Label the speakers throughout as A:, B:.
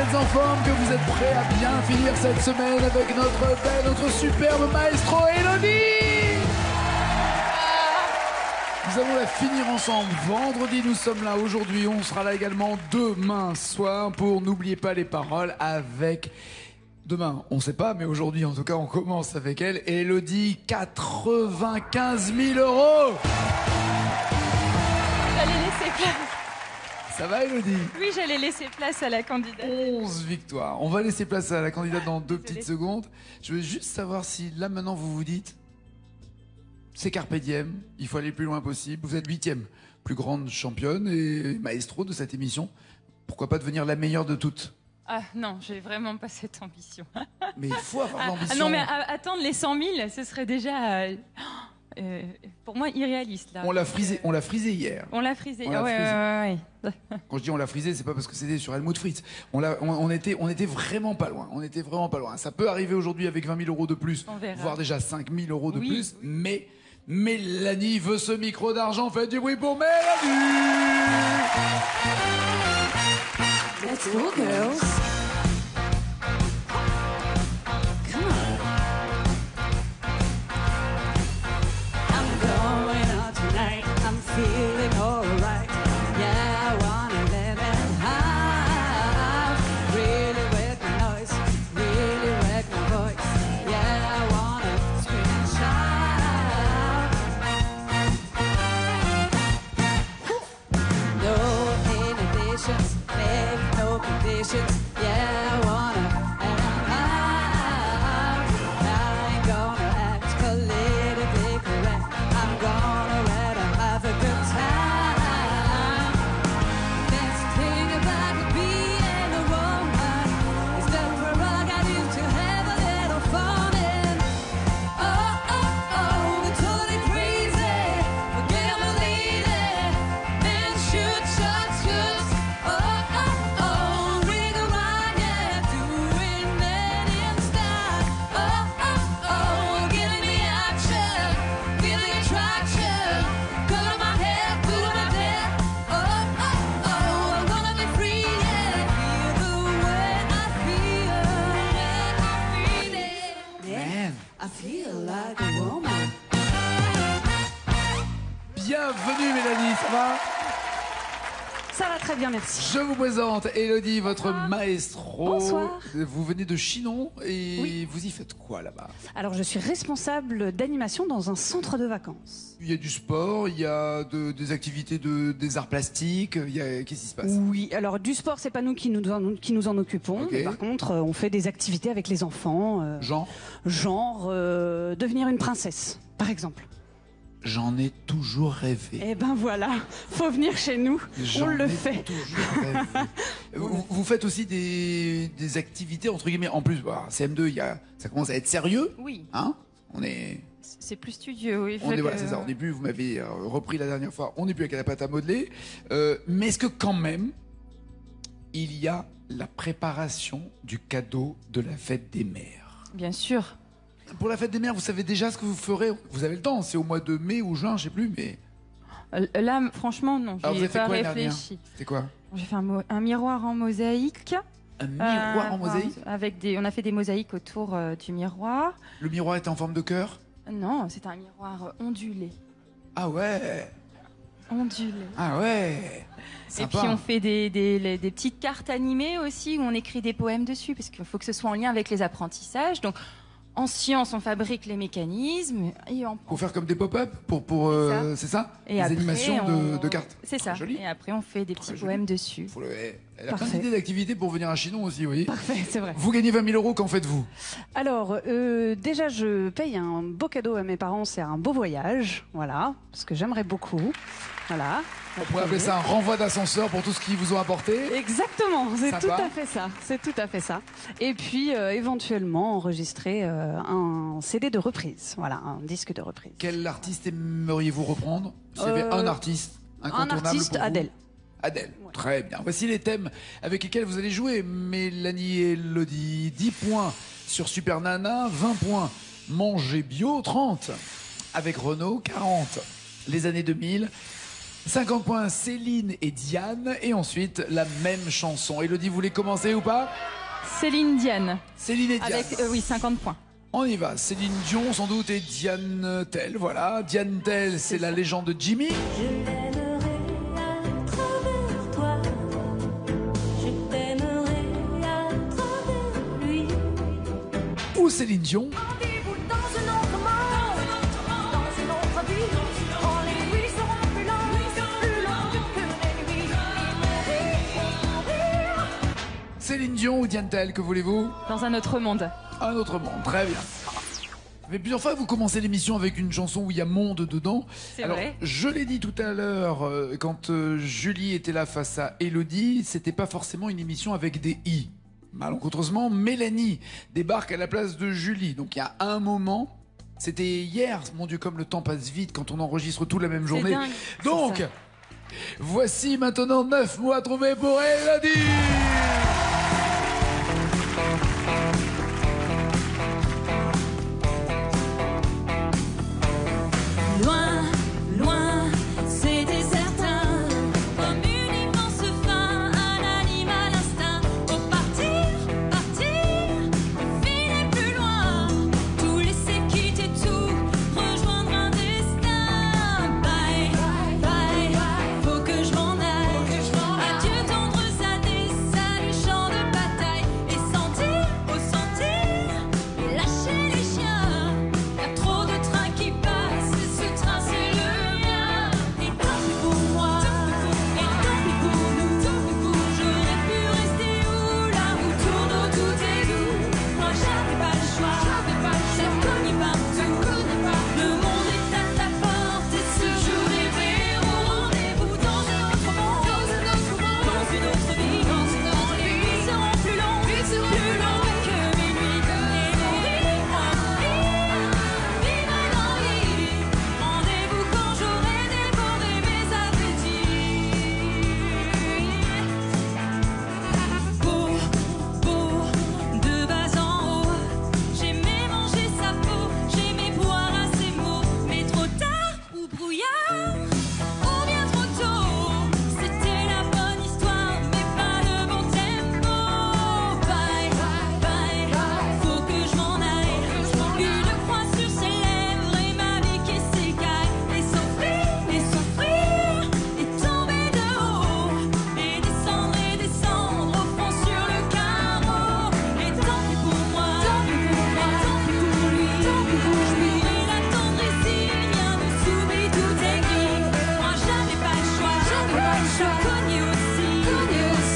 A: êtes en forme, que vous êtes prêts à bien finir cette semaine avec notre superbe maestro Elodie. Nous allons la finir ensemble. Vendredi, nous sommes là. Aujourd'hui, on sera là également demain soir pour N'oubliez pas les paroles avec... Demain, on sait pas, mais aujourd'hui, en tout cas, on commence avec elle. Elodie, 95 000 €.
B: J'allais laisser place.
A: Ça va, Elodie?
B: Oui, j'allais laisser place à la candidate.
A: 11 victoires. On va laisser place à la candidate dans 2 petites secondes. Je veux juste savoir si là, maintenant, vous vous dites, c'est carpe diem, il faut aller le plus loin possible. Vous êtes 8e plus grande championne et maestro de cette émission. Pourquoi pas devenir la meilleure de toutes?
B: Ah non, j'ai vraiment pas cette ambition.
A: Mais il faut avoir l'ambition.
B: Ah non, mais attendre les 100 000, ce serait déjà, pour moi, irréaliste. Là.
A: On l'a frisé hier.
B: On l'a frisé,
A: ouais.
B: ouais.
A: Quand je dis on l'a frisé, c'est pas parce que c'était sur Helmut Fritz. On était vraiment pas loin. On était vraiment pas loin. Ça peut arriver aujourd'hui avec 20 000 € de plus, voire déjà 5 000 € de plus, mais Mélanie veut ce micro d'argent. Faites du bruit pour Mélanie.
C: Let's go, girls. Come on. I'm going out tonight. I'm feeling alright. Yeah, I wanna live it high. Really wreck my noise. Really wreck my voice. Yeah, I wanna scream and shout. No inhibitions. No conditions, yeah, I wanna, and I'm out. I ain't gonna act politically correct. I'm gonna let her have a good time. This thing about being a woman is the prerogative to have a little fun in. Oh, oh, oh, we're totally crazy. Forget my lady. Men shoot shots, shoots. Oh, oh, oh, ring around, yeah, doing men in style. Oh, oh, oh, giving me action, feeling attraction. Color my hair, cool my hair. Oh, oh, oh, I'm gonna be free, yeah. Feel the way I feel, yeah. I feel like a woman.
A: Bienvenue Mélanie, ça va?
C: Ça va très bien, merci.
A: Je vous présente Elodie, votre maestro.
C: Bonsoir.
A: Vous venez de Chinon et vous y faites quoi là-bas?
C: Alors, je suis responsable d'animation dans un centre de vacances.
A: Il y a du sport, il y a des activités des arts plastiques, qu'est-ce qui se passe?
C: Oui, alors du sport, c'est pas nous qui nous en occupons.
A: Ok.
C: Mais par contre, on fait des activités avec les enfants.
A: Genre
C: Devenir une princesse, par exemple.
A: J'en ai toujours rêvé.
C: Eh ben voilà, faut venir chez nous, on le fait.
A: Toujours rêvé. Vous faites aussi des activités entre guillemets. En plus, bah, CM2, ça commence à être sérieux.
B: Oui.
A: Hein? On est.
B: C'est plus studieux, oui.
A: Voilà, c'est ça. On n'est plus. Vous m'avez repris la dernière fois. On n'est plus avec la pâte à modeler. Mais est-ce que quand même, il y a la préparation du cadeau de la fête des mères?
B: Bien sûr.
A: Pour la fête des mères, vous savez déjà ce que vous ferez? Vous avez le temps. C'est au mois de mai ou juin, je sais plus, mais.
B: Là, franchement, non.
A: Alors, vous
B: J'ai
A: avez fait
B: pas
A: quoi
B: réfléchi.
A: C'est quoi?
B: J'ai fait un miroir en mosaïque.
A: Un miroir en mosaïque?
B: On a fait des mosaïques autour du miroir.
A: Le miroir était en forme de cœur?
B: Non, c'est un miroir ondulé.
A: Ah ouais.
B: Ondulé.
A: Ah ouais. Sympa.
B: Et puis on fait des petites cartes animées aussi où on écrit des poèmes dessus parce qu'il faut que ce soit en lien avec les apprentissages. Donc en science, on fabrique les mécanismes et
A: Pour faire comme des pop-up, c'est ça?
B: Et
A: des
B: après,
A: animations de cartes.
B: C'est ça.
A: Joli.
B: Et après, on fait des petits poèmes dessus.
A: Elle a plein d'idées d'activités pour venir à Chinon aussi, oui.
C: Parfait, c'est vrai.
A: Vous gagnez 20 000 €, qu'en faites-vous?
C: Alors, déjà, je paye un beau cadeau à mes parents, c'est un beau voyage, voilà, parce que j'aimerais beaucoup, voilà.
A: On pourrait appeler ça un renvoi d'ascenseur pour tout ce qu'ils vous ont apporté.
C: Exactement, c'est
A: Sympa.
C: tout à fait ça, c'est tout à fait ça. Et puis, éventuellement, enregistrer un CD de reprise, voilà, un disque de reprise.
A: Quel artiste aimeriez-vous reprendre? S'il y avait un artiste incontournable
C: Un artiste,
A: pour vous?
C: Adèle.
A: Adèle, très bien. Voici les thèmes avec lesquels vous allez jouer. Mélanie et Elodie, 10 points sur Super Nana, 20 points Manger Bio, 30 avec Renault, 40 les années 2000. 50 points, Céline et Diane. Et ensuite, la même chanson. Élodie, vous voulez commencer ou pas?
B: Céline Diane.
A: Céline et Diane.
B: Avec, oui, 50 points.
A: On y va. Céline Dion, sans doute, et Diane Tell. Voilà. Diane Tell, c'est la légende de Jimmy.
D: Je l'aimerai à travers toi, je t'aimerai à travers lui.
A: Ou Céline Dion.
D: Rendez-vous dans un autre monde, dans une autre vie, quand les nuits seront plus longues que les nuits. Mourir.
A: Céline Dion ou Diane Tell, que voulez-vous?
B: Dans un autre monde.
A: Un autre monde, très bien. Mais plusieurs fois, vous commencez l'émission avec une chanson où il y a monde dedans.
B: C'est
A: Alors,
B: vrai.
A: je l'ai dit tout à l'heure, quand Julie était là face à Élodie, c'était pas forcément une émission avec des i. Malencontreusement, Mélanie débarque à la place de Julie. Donc il y a un moment, c'était hier, mon Dieu, comme le temps passe vite quand on enregistre tout la même journée.
B: dingue,
A: Donc,
B: c'est ça.
A: voici maintenant 9 mots à trouver pour Élodie.
D: Loin, loin, c'était certain, comme une immense fin, un animal instinct. Pour partir, partir, filer plus loin, tout laisser quitter tout, rejoindre un destin. Bye, bye, faut que je m'en aille. Adieu tendres années, salut champ de bataille. Et sentir, au sentir, et lâcher les chiens. Y'a trop de trains qui passent, et ce train c'est le mien. Et tant pis pour moi, et tant pis pour nous. J'aurais pu rester où, là où tourne tout est doux. Moi j'avais pas le choix, c'est connu partout. Le monde est à ta porte, et ce jour est verrou. Rendez-vous dans un autre monde, dans une autre vie. Quand les nuits seront plus longues que mes nuits. Et vivre l'envie. Rendez-vous quand j'aurai dévoré mes appétits. Beau, beau, de bas en haut, j'aimais manger sa peau, j'aimais boire à ses mots, mais trop tard ou brouillard, ou bien trop tôt, c'était la bonne histoire, mais pas le bon tempo. Bye, bye, faut que je m'en aille, une croix sur ses lèvres et ma vie qui s'écaille, et souffrir, et tomber de haut, et descendre au fond sur le carreau. Et tant pis pour moi, et tant pis pour lui, je pourrais l'attendre ici, rien ne s'oublie, tout est gris. Moi j'avais pas le choix, je cognais aussi,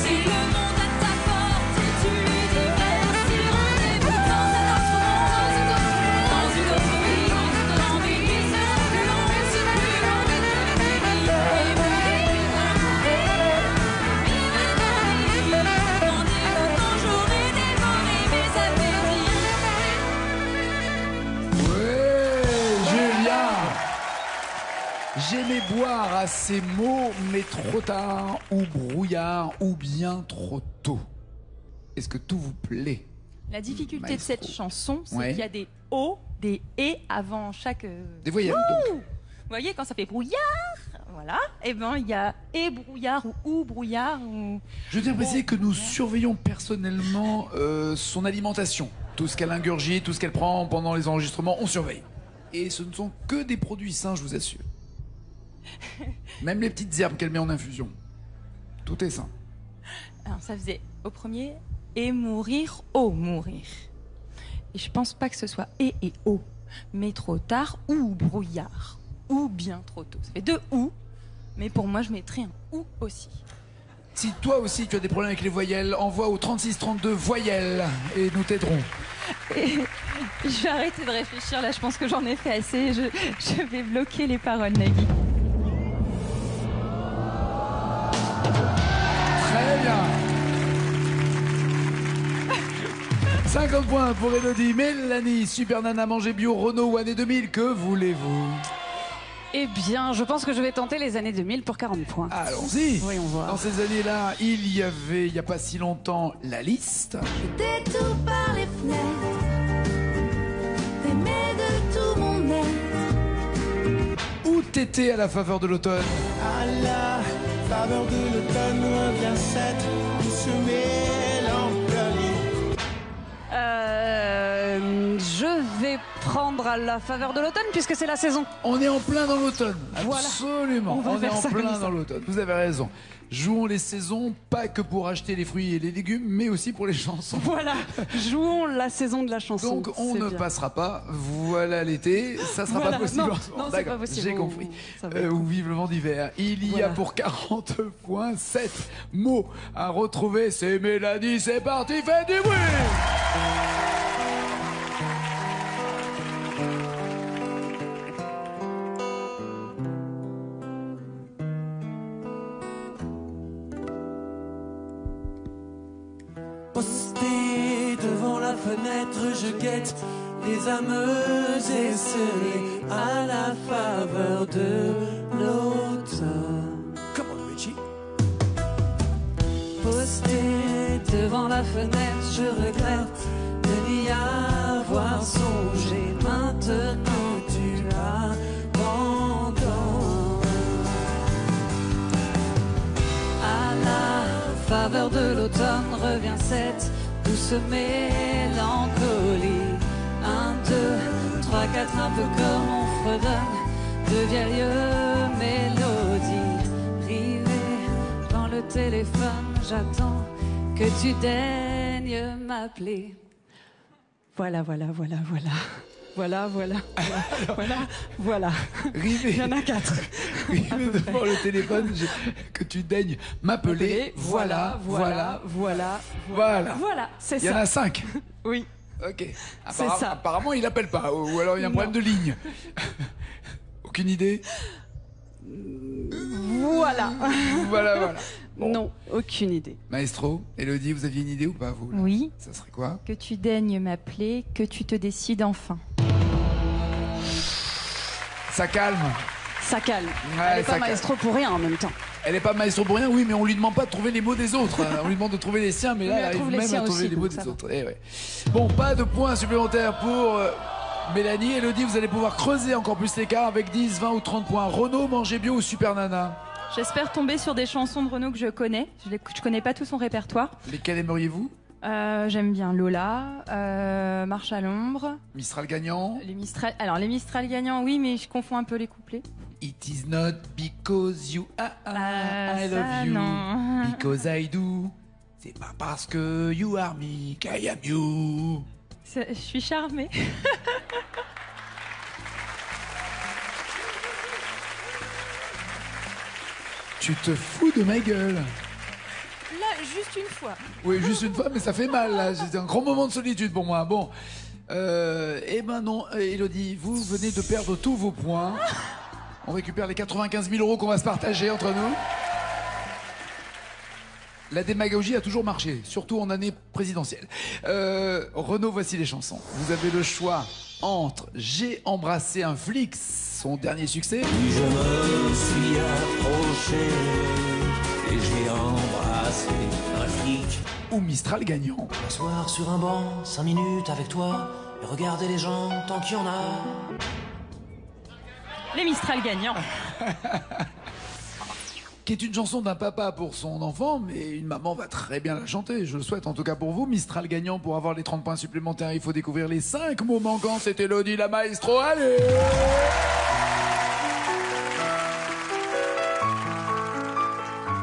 D: et le monde à ta porte, et tu lui dis merci. Rendez-vous dans un autre monde, dans une autre vie, quand mes nuits seront plus longues que mes nuits. Rendez-vous quand j'aurai dévoré mes appétits.
A: Ouais, Julien. J'aimais boire à ces mots, mais trop tard, ou brouillard, ou bien trop tôt. Est-ce que tout vous plaît?
B: La difficulté de
A: Maestro.
B: cette chanson, c'est
A: Ouais.
B: qu'il y a des O, des E avant chaque.
A: Des voyelles, donc.
B: Vous voyez, quand ça fait brouillard, voilà, et ben il y a et brouillard ou brouillard. Ou...
A: Je tiens à préciser que nous surveillons personnellement son alimentation. Tout ce qu'elle ingurgite, tout ce qu'elle prend pendant les enregistrements, on surveille. Et ce ne sont que des produits sains, je vous assure. Même les petites herbes qu'elle met en infusion. Tout est sain.
B: Alors ça faisait au premier et mourir, oh mourir. Et je pense pas que ce soit et o, mais trop tard ou brouillard, ou bien trop tôt. Ça fait deux ou, mais pour moi je mettrais un ou aussi.
A: Si toi aussi tu as des problèmes avec les voyelles, envoie au 3632 voyelles et nous t'aiderons.
B: Et je vais arrêter de réfléchir là, je pense que j'en ai fait assez. Je vais bloquer les paroles, Nagui.
A: Très bien. 50 points pour Élodie. Mélanie, Super Nana, Manger Bio, Renault ou année 2000, que voulez-vous?
E: Eh bien, je pense que je vais tenter les années 2000 pour 40 points.
A: Allons-y.
E: Voyons voir.
A: Dans ces années-là, il y avait, il n'y a pas si longtemps, la liste.
D: Détour par les fenêtres, t'aimais de tout mon être.
A: Ou Tété à la faveur de l'automne.
F: À la faveur de l'automne revient cette douce mélancolie.
E: Je vais prendre à la faveur de l'automne puisque c'est la saison.
A: On est en plein dans l'automne.
E: Voilà.
A: Absolument.
E: On va
A: On est
E: faire
A: en
E: ça
A: plein
E: comme ça.
A: dans l'automne. Vous avez raison. Jouons les saisons, pas que pour acheter les fruits et les légumes, mais aussi pour les chansons.
E: Voilà, jouons la saison de la chanson.
A: Donc on
E: C'est
A: ne
E: bien.
A: passera pas. Voilà l'été, ça sera
E: Voilà.
A: pas possible.
E: Non,
A: en ce moment.
E: non, c'est
A: D'accord,
E: pas possible.
A: j'ai compris.
E: Ça va être-
A: Ou vive le vent d'hiver. Il y a
E: Voilà.
A: pour 40 points 7 mots à retrouver. C'est Mélanie, c'est parti, faites du bruit.
F: Posté devant la fenêtre, je guette les âmes esselées à la faveur de l'automne. Come on, Richie.
E: Posté devant la fenêtre, je regrette de n'y avoir songé. Maintenant tu abandonnes. À la faveur de l'automne revient cette douce mélancolie. 1, 2, 3, 4, un peu comme on fredonne de vieilles mélodies. Rivée dans le téléphone, j'attends que tu daignes m'appeler. Voilà, voilà, voilà, voilà. Voilà, voilà, voilà, voilà, voilà.
A: Rivé.
E: Il y en a 4.
A: Rivé devant le téléphone, que tu daignes m'appeler. Voilà, voilà,
E: voilà,
A: voilà.
E: voilà, c'est
A: Il y en
E: ça.
A: a 5.
E: Oui.
A: Ok.
E: C'est ça.
A: Apparemment, il appelle pas. Ou alors il y a un problème de ligne. Aucune idée.
E: Voilà.
A: Voilà, voilà. Bon.
E: Non, aucune idée.
A: Maestro, Elodie, vous aviez une idée ou pas, vous là
B: Oui.
A: Ça serait quoi?
B: Que tu daignes m'appeler, que tu te décides enfin.
A: Ça calme.
E: Ça calme.
A: Ouais,
E: Elle est
A: ça
E: pas
A: calme.
E: maestro pour rien en même temps.
A: Elle est pas maestro pour rien, oui, mais on lui demande pas de trouver les mots des autres. On lui demande de trouver les siens, mais là,
E: Mais
A: elle
E: elle
A: arrive
E: trouve les
A: même
E: siens
A: à trouver
E: aussi,
A: les mots
E: donc ça
A: des
E: va.
A: autres. Eh ouais. Bon, pas de points supplémentaires pour Mélanie. Elodie, vous allez pouvoir creuser encore plus l'écart avec 10, 20 ou 30 points. Renaud, Manger Bio ou Super Nana?
B: J'espère tomber sur des chansons de Renaud que je connais. Je connais pas tout son répertoire.
A: Lesquels aimeriez-vous?
B: J'aime bien Lola, Marche à l'ombre,
A: Mistral gagnant.
B: les Mistral. Alors les Mistral gagnants, oui, mais je confonds un peu les couplets.
A: It is not because you are I
B: ça,
A: love you,
B: non.
A: because I do. C'est pas parce que you are me qu'I am you.
B: Je suis charmée.
A: Tu te fous de ma gueule.
B: Là, juste une fois.
A: Oui, juste une fois, mais ça fait mal, là. C'était un grand moment de solitude pour moi. Bon. Eh ben non, Elodie, vous venez de perdre tous vos points. On récupère les 95 000 € qu'on va se partager entre nous. La démagogie a toujours marché, surtout en année présidentielle. Renaud, voici les chansons. Vous avez le choix entre J'ai embrassé un flic, son dernier succès,
F: Puis je me suis approché et j'ai embrassé un flic.
A: ou Mistral gagnant.
G: M'asseoir sur un banc, 5 minutes avec toi, et regarder les gens tant qu'il y en a.
B: Les Mistral gagnants.
A: Qui est une chanson d'un papa pour son enfant, mais une maman va très bien la chanter. Je le souhaite en tout cas pour vous. Mistral gagnant, pour avoir les 30 points supplémentaires, il faut découvrir les 5 mots manquants. C'est Elodie la maestro. Allez!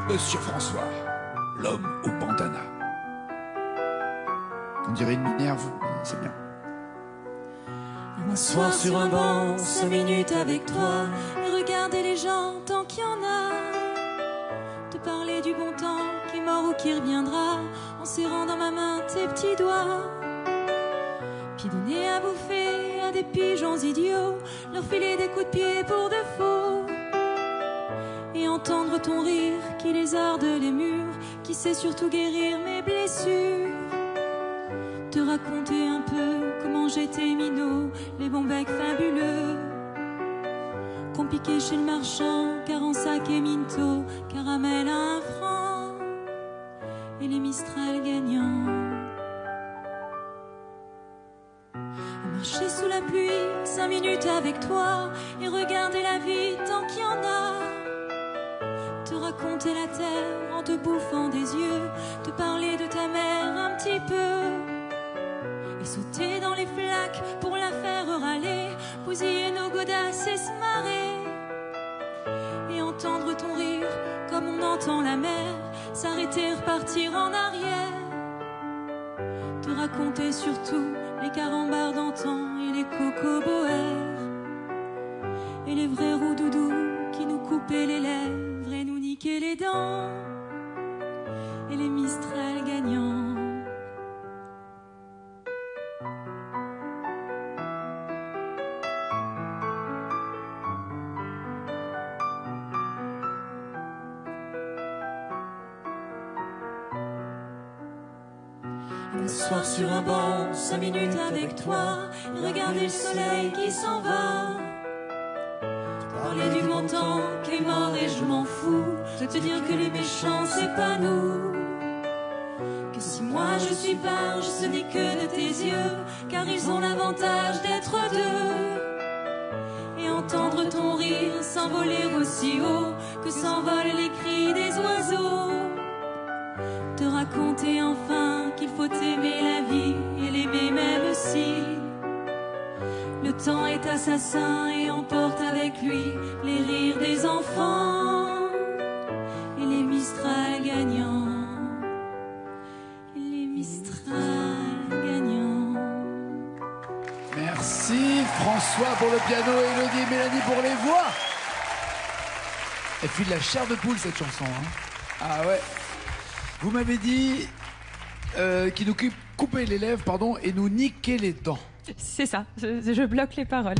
A: Monsieur François, l'homme au bandana. On dirait une minerve, c'est bien.
C: M'asseoir sur un banc, 5 minutes avec toi, et regarder les gens tant qu'il y en a. Te parler du bon temps qui est mort ou qui reviendra, en serrant dans ma main tes petits doigts. Puis donner à bouffer à des pigeons idiots, leur filer des coups de pied pour de faux. Et entendre ton rire qui lézarde les murs, qui sait surtout guérir mes blessures. Te raconter un peu comment j'étais minot, les bons becs fabuleux qu'on piquait chez le marchand, car en sac et minto, caramel à 1 franc, et les Mistral gagnants. À marcher sous la
D: la pluie, 5 minutes avec toi et regarder la vie tant qu'il y en a. Te raconter la terre en te bouffant des yeux, te parler de ta mère un petit peu et sauter dans les flaques pour la faire râler, bousiller nos godasses et se marrer et entendre ton rire comme on entend la mer, s'arrêter, repartir en arrière. Te raconter surtout les carambars d'antan et les cocoboères et les vrais roux-doudous qui nous coupaient les lèvres et nous niquaient les dents et les Mistral gagnants.
F: M'asseoir sur un banc,
D: 5 minutes avec toi, regarder le soleil qui s'en va. Parler du bon temps qui est mort et je m'en fous. De te dire que les méchants c'est pas nous. Que si moi je suis barge, ce n'est que de tes yeux, car ils ont l'avantage d'être deux. Et entendre ton rire s'envoler aussi haut que s'envolent les cris des oiseaux. Te raconter enfin qu'il faut aimer la vie et l'aimer même si le temps est assassin et emporte avec lui les rires des enfants et les Mistral gagnants, et les Mistral gagnants.
A: Merci François pour le piano, Élodie et Mélanie pour les voix. Et puis de la chair de poule cette chanson. Hein. Ah ouais. Vous m'avez dit qu'il nous coupait les lèvres, pardon, et nous niquait les dents.
B: C'est ça, je bloque les paroles.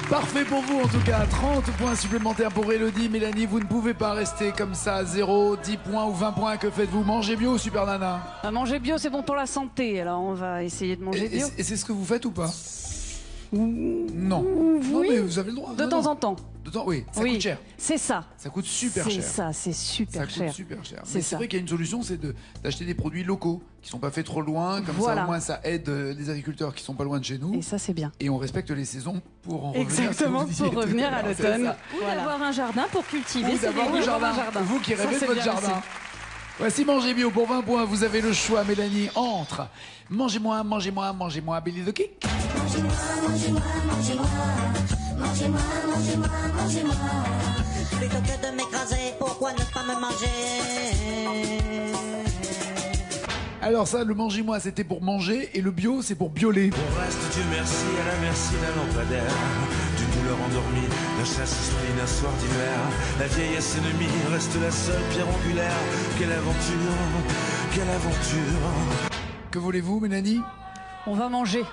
A: Parfait pour vous en tout cas, 30 points supplémentaires pour Élodie. Mélanie, vous ne pouvez pas rester comme ça à 0, 10 points ou 20 points. Que faites-vous? Mangez bio, Super Nana?
E: Manger bio, c'est bon pour la santé. Alors on va essayer de manger bio.
A: Et c'est ce que vous faites ou pas? Non.
E: Oui.
A: Non, mais vous avez le droit.
E: De temps en temps.
A: De temps, oui, ça
E: Oui,
A: coûte cher.
E: c'est ça.
A: Ça coûte super cher.
E: C'est ça, c'est super
A: Ça coûte
E: cher.
A: super cher.
E: C'est
A: Mais c'est
E: ça.
A: vrai qu'il y a une solution, c'est d'acheter des produits locaux qui sont pas faits trop loin. Comme ça,
E: Voilà.
A: au moins, ça aide les agriculteurs qui sont pas loin de chez nous.
E: Et ça, c'est bien.
A: Et on respecte les saisons pour en revenir à ce que
E: Exactement,
A: vous disiez
E: pour
A: tout
E: revenir à
A: l'heure, c'est
E: l'automne.
A: ça.
B: Ou d'avoir un jardin pour cultiver
A: Ou
B: ses
A: d'avoir le
B: légumes.
A: jardin.
E: jardin.
A: Vous qui
E: Ça,
A: rêvez de
E: c'est
A: votre
E: bien
A: jardin.
E: aussi.
A: Voici Manger Bio pour 20 points. Vous avez le choix, Mélanie, entre mangez-moi, mangez-moi, mangez-moi, Billy the Kick.
H: Plutôt que de m'écraser, pourquoi ne pas me manger?
A: Alors ça, le mangez-moi, c'était pour manger, et le bio, c'est pour bioler.
F: On reste, Dieu merci, à la merci d'un lampadaire, d'une douleur endormie, d'un chasse-esprit, d'un soir d'hiver. La vieillesse ennemie reste la seule pierre angulaire. Quelle aventure, quelle aventure.
A: Que voulez-vous, Mélanie?
E: On va manger.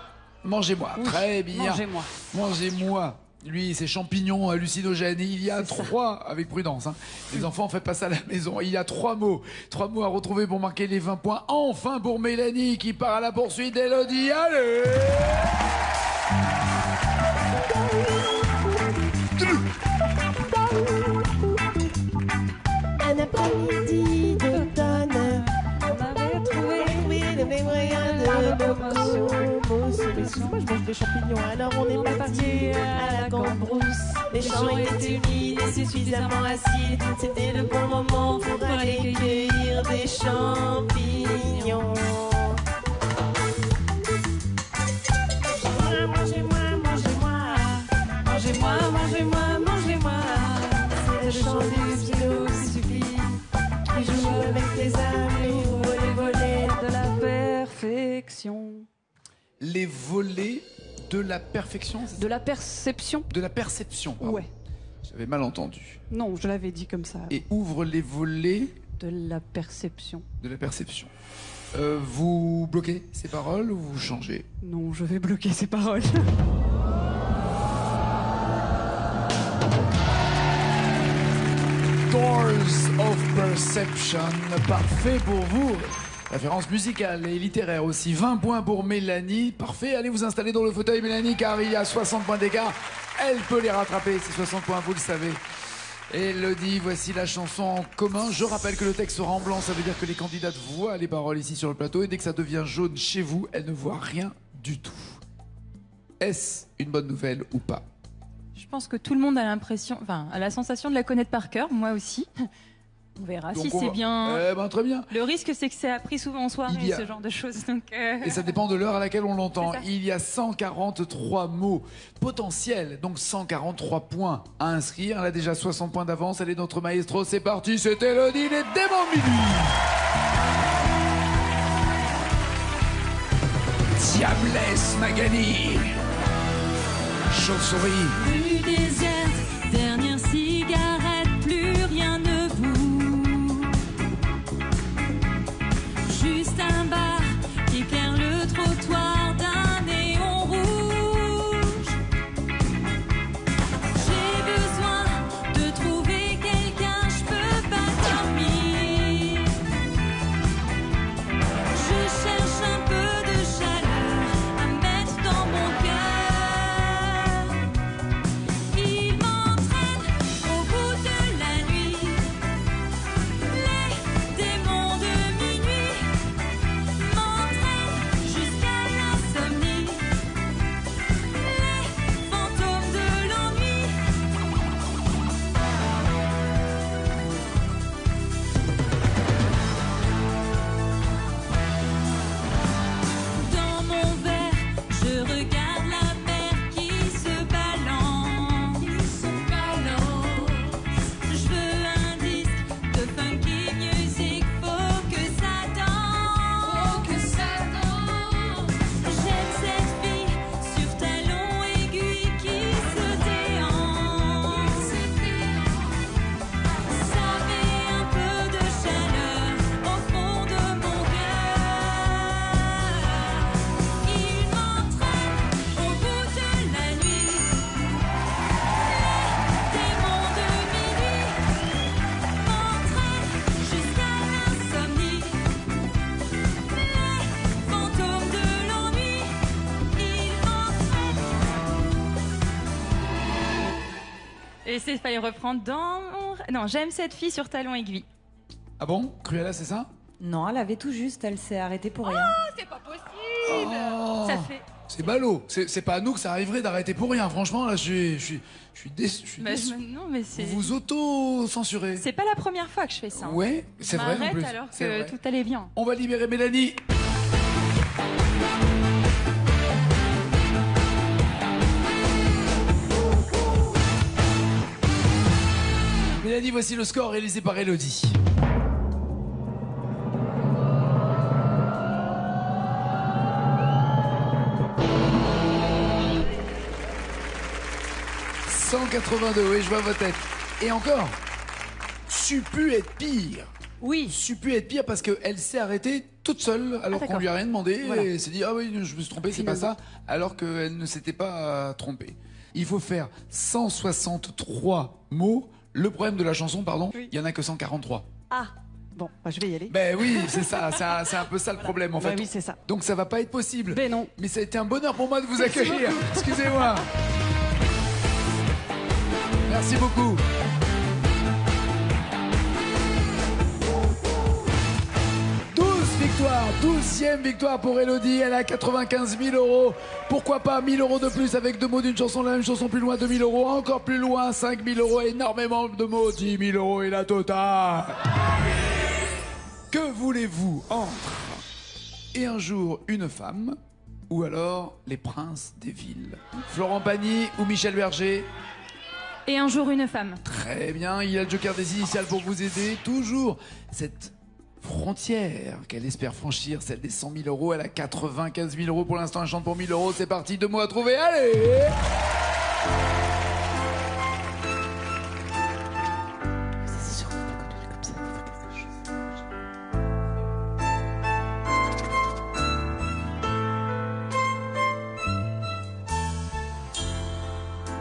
A: Mangez-moi.
E: Oui,
A: Très bien.
E: mangez-moi.
A: Mangez-moi. Lui, c'est champignons hallucinogènes. Il y a 3, avec prudence, hein. Les enfants, faites pas ça à la maison. Il y a 3 mots. 3 mots à retrouver pour marquer les 20 points. Enfin pour Mélanie qui part à la poursuite d'Élodie. Allez!
I: Un après-midi d'automne,
E: On avait trouvé
I: oui, les moyens de promotion. Mais excuse-moi, je mange des champignons. Alors on est parti à la cambrousse. Les champs étaient humides et suffisamment acides. C'était le bon moment pour aller cueillir des champignons. Mangez-moi, mangez-moi, mangez-moi, mangez-moi, mangez-moi. C'est le chant du stylo qui suffit, qui joue avec les âmes, les volets
E: de la perfection.
A: Les volets de la perfection, c'est ça?
E: De la perception.
A: De la perception, pardon.
E: Ouais.
A: J'avais mal entendu.
E: Non, je l'avais dit comme ça.
A: Et ouvre les volets
E: De la perception.
A: de la perception. Vous bloquez ces paroles ou vous changez?
E: Non, je vais bloquer ces paroles.
A: Doors of Perception, parfait pour vous. Référence musicale et littéraire aussi. 20 points pour Mélanie. Parfait, allez vous installer dans le fauteuil, Mélanie, car il y a 60 points d'écart. Elle peut les rattraper, ces 60 points, vous le savez. Elodie, voici la chanson en commun. Je rappelle que le texte sera en blanc, ça veut dire que les candidates voient les paroles ici sur le plateau et dès que ça devient jaune chez vous, elles ne voient rien du tout. Est-ce une bonne nouvelle ou pas?
B: Je pense que tout le monde a l'impression, enfin, a la sensation de la connaître par cœur, moi aussi. On verra
A: Donc
B: si
A: on
B: c'est
A: va-
B: bien.
A: Eh ben, très bien.
B: Le risque, c'est que c'est appris souvent en soirée,
A: Il y a-
B: ce genre de choses. Donc,
A: Et ça dépend de l'heure à laquelle on l'entend.
B: C'est ça.
A: Il y a 143 mots potentiels, donc 143 points à inscrire. Elle a déjà 60 points d'avance, elle est notre maestro. C'est parti, c'est Elodie, les démons de midi. Diablesse Magali. Chauve-souris.
D: Rue déserte, dernière cigarette, plus rien ne bouge. Juste un bar qui éclaire le trottoir d'un néon rouge. J'ai besoin de trouver quelqu'un, je peux pas dormir. Je cherche un peu de chaleur à mettre dans mon cœur. Il m'entraîne au bout de la nuit. Les démons de minuit m'entraînent jusqu'à l'insomnie. Les fantômes de l'ennui. Dans mon verre, je regarde la mer qui se balance. Je veux un disque de funky music, faut que ça danse. J'aime cette fille sur talons aiguilles qui se déhanche. Ça met un peu de chaleur au fond de mon cœur. Il m'entraîne au bout de la nuit. Les démons de minuit m'entraînent jusqu'à l'insomnie. Les fantômes de l'ennui, ils m'entraînent.
B: et c'est failli reprendre dans. Non, j'aime cette fille sur talons aiguilles.
A: Ah bon? Cruella, c'est ça?
J: Non, elle avait tout juste, elle s'est arrêtée pour rien.
B: C'est pas possible.
A: Oh.
B: Ça fait.
A: C'est ballot. C'est pas à nous que ça arriverait d'arrêter pour rien. Franchement, là, je suis déçu. Je suis
B: Bah,
A: déçu.
B: non, mais c'est.
A: Vous vous auto-censurez.
B: C'est pas la première fois que je fais ça. hein.
A: Ouais, c'est
B: Je
A: vrai en
B: m'arrête
A: plus.
B: alors
A: C'est
B: que
A: vrai.
B: tout allait bien.
A: On va libérer Mélanie. Mélanie, voici le score réalisé par Elodie. « 182, oui, je vois votre tête. Et encore, su pu être pire.
J: Oui.
A: Su pu être pire parce qu'elle s'est arrêtée toute seule alors qu'on
B: d'accord.
A: lui a rien demandé.
J: Voilà.
A: Et elle s'est dit, ah oui, je me suis trompé, c'est pas ça. Alors qu'elle ne s'était pas trompée. Il faut faire 163 mots. Le problème de la chanson, pardon, il y en a que 143.
J: Ah, bon, bah, je vais y aller.
A: Ben oui, c'est ça, c'est un peu ça le problème en
J: Bah
A: fait.
J: oui, c'est ça.
A: Donc ça va pas être possible.
J: Ben non.
A: Mais ça a été un bonheur pour moi de vous accueillir. Excusez-moi. Merci beaucoup. Victoire, 12e victoire pour Elodie, elle a 95 000 euros. Pourquoi pas 1 000 euros de plus avec deux mots d'une chanson, la même chanson plus loin, 2 000 euros, encore plus loin, 5 000 euros, énormément de mots, 10 000 euros et la totale. Que voulez-vous entre Et un jour une femme ou alors les princes des villes? Florent Pagny ou Michel Berger?
B: Et un jour, une femme.
A: Très bien, il y a le joker des initiales pour vous aider. Toujours cette frontière qu'elle espère franchir, celle des 100 000 euros. Elle a 95 000 euros pour l'instant, elle chante pour 1 000 euros. C'est parti, 2 mots à trouver, allez!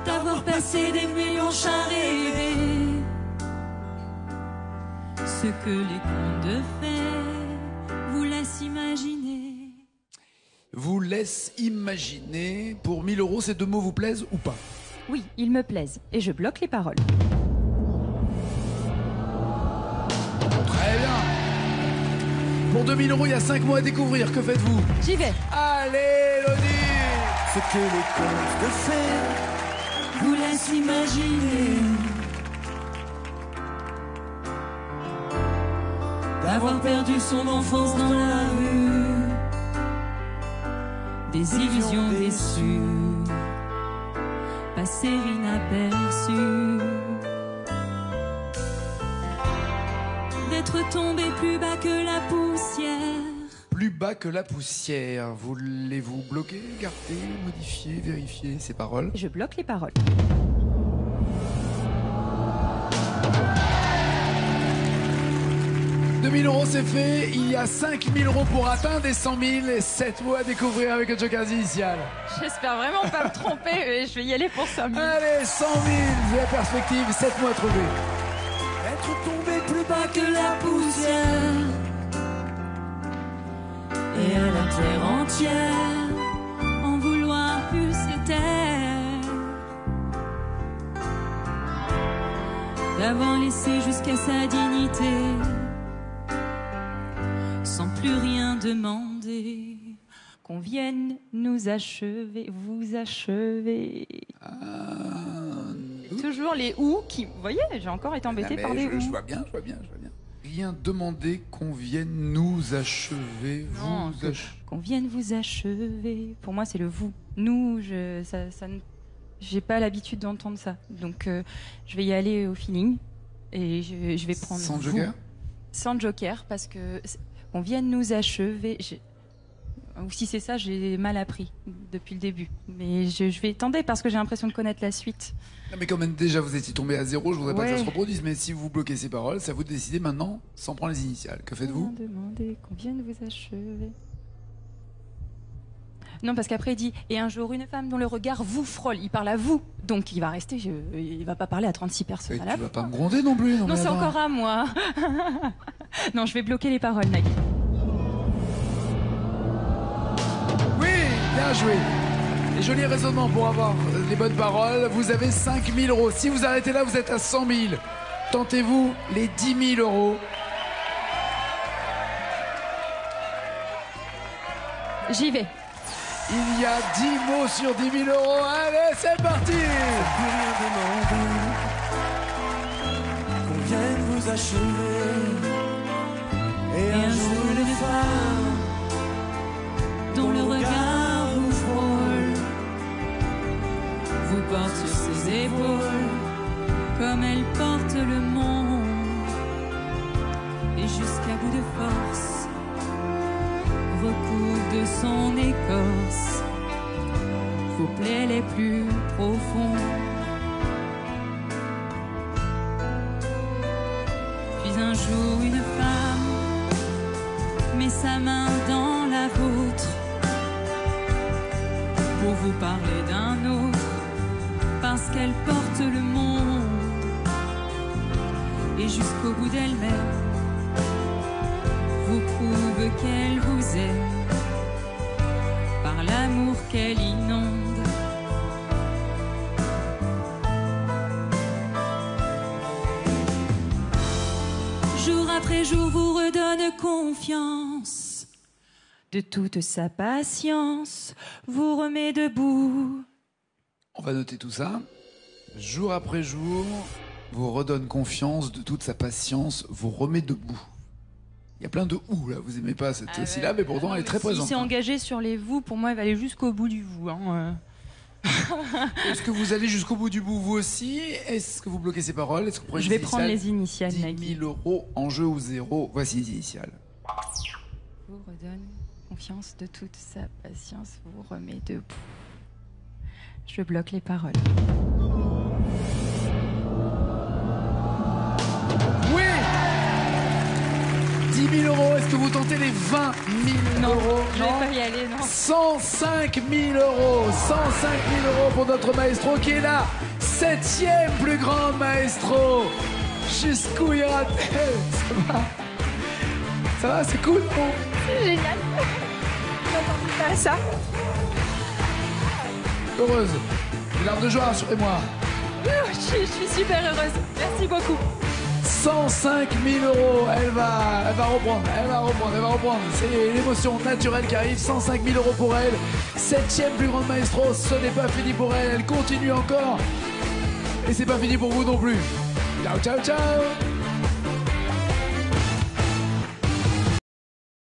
D: D'avoir passé des nuits blanches à rêver ce que les contes de fées vous laissent imaginer.
A: Vous laisse imaginer. Pour 1 000 euros, ces 2 mots vous plaisent ou pas?
B: Oui, ils me plaisent. Et je bloque les paroles.
A: Pour 2000 €, il y a 5 mots à découvrir. Que faites-vous?
B: J'y vais.
A: Allez, Elodie!
F: Ce que les contes de fées vous laissent imaginer. D'avoir perdu son enfance dans la rue.
D: Des illusions déçues, passer inaperçues, d'être tombé plus bas que la poussière.
A: Plus bas que la poussière. Voulez-vous bloquer, garder, modifier, vérifier ces paroles?
B: Je bloque les paroles.
A: « 2000 € c'est fait, il y a 5000 € pour atteindre les 100 000 et 7 mots à découvrir avec le Joker initial.
B: J'espère vraiment pas me tromper, mais je vais y aller pour 100 000.
A: Allez, 100 000, vous avez perspective, 7 mots à trouver.
F: Être tombé plus bas que la poussière.
D: Et à la terre entière, en vouloir plus se taire, d'avoir laissé jusqu'à sa dignité, sans plus rien demander,
B: Qu'on vienne nous achever, vous achever. Toujours les ou qui... Vous voyez, j'ai encore été embêtée par les ou.
A: Je vois bien. Rien demander qu'on vienne nous achever,
B: Non,
A: vous achever.
B: Qu'on vienne vous achever. Pour moi, c'est le vous. Nous, j'ai pas l'habitude d'entendre ça. Donc, je vais y aller au feeling. Et je vais prendre
A: Sans
B: vous.
A: joker?
B: Sans joker, parce que qu'on vienne nous achever. Ou si c'est ça, j'ai mal appris depuis le début. Mais je vais tenter parce que j'ai l'impression de connaître la suite.
A: Non, mais quand même déjà vous étiez tombé à 0, je voudrais pas que ça
B: Ouais.
A: se reproduise, mais si vous bloquez ces paroles, c'est à vous de décider maintenant, sans prendre les initiales. Que faites-vous?
B: Demander qu'on vienne vous achever. Non, parce qu'après il dit et un jour une femme dont le regard vous frôle. Il parle à vous, donc il va rester. Il va pas parler à 36 personnes
A: Et
B: à
A: tu
B: la
A: vas
B: fois.
A: pas me gronder non plus.
B: Non,
A: mais
B: c'est
A: attends.
B: encore à moi. Non, je vais bloquer les paroles, Nagui.
A: Oui, bien joué. Et joli raisonnement pour avoir les bonnes paroles. Vous avez 5000 €. Si vous arrêtez là, vous êtes à 100 000. Tentez-vous les 10 000 €.
B: J'y vais.
A: Il y a 10 mots sur 10 000 €. Allez, c'est parti.
F: Plus rien demander. Qu'on vienne vous achever. Et un jour une femme
D: dont le regard vous frôle, vous porte sur ses épaules, comme elle porte le monde, et jusqu'à bout de force, recouvre de son écorce vos plaies les plus profondes. Puis un jour une femme met sa main dans la vôtre pour vous parler d'un autre, parce qu'elle porte le monde, et jusqu'au bout d'elle-même vous prouve qu'elle vous aime par l'amour qu'elle inonde. Jour après jour vous redonne confiance, de toute sa patience vous remet debout.
A: On va noter tout ça. Jour après jour, vous redonne confiance, de toute sa patience, vous remet debout. Il y a plein de ou là, vous aimez pas cette syllabe, mais pourtant elle est très
B: Si
A: présente.
B: c'est engagé sur les vous, pour moi, elle va aller jusqu'au bout du vous. Hein.
A: Est-ce que vous allez jusqu'au bout du bout, vous aussi? Est-ce que vous bloquez ces paroles? Est-ce que vous prenez
B: Je vais prendre les initiales,
A: 10
B: Nagui.
A: 000 € en jeu ou 0. Voici les initiales.
B: Vous redonne confiance, de toute sa patience vous remet debout. Je bloque les paroles.
A: Oui! 10 000 €. Est-ce que vous tentez les 20 000 €?
B: Je vais pas y aller, non.
A: 105 000 €. 105 000 € pour notre maestro qui est là. 7e plus grande maestro. Jusqu'où ira-t-elle? Ça va? Ça va, c'est cool, non?
B: C'est génial. J'attendais pas ça.
A: Heureuse. Une larme de joie, rassurez-moi.
B: Je suis super heureuse. Merci beaucoup.
A: 105 000 euros. Elle va reprendre. C'est l'émotion naturelle qui arrive. 105 000 euros pour elle. 7e plus grande maestro. Ce n'est pas fini pour elle. Elle continue encore. Et c'est pas fini pour vous non plus. Ciao, ciao, ciao.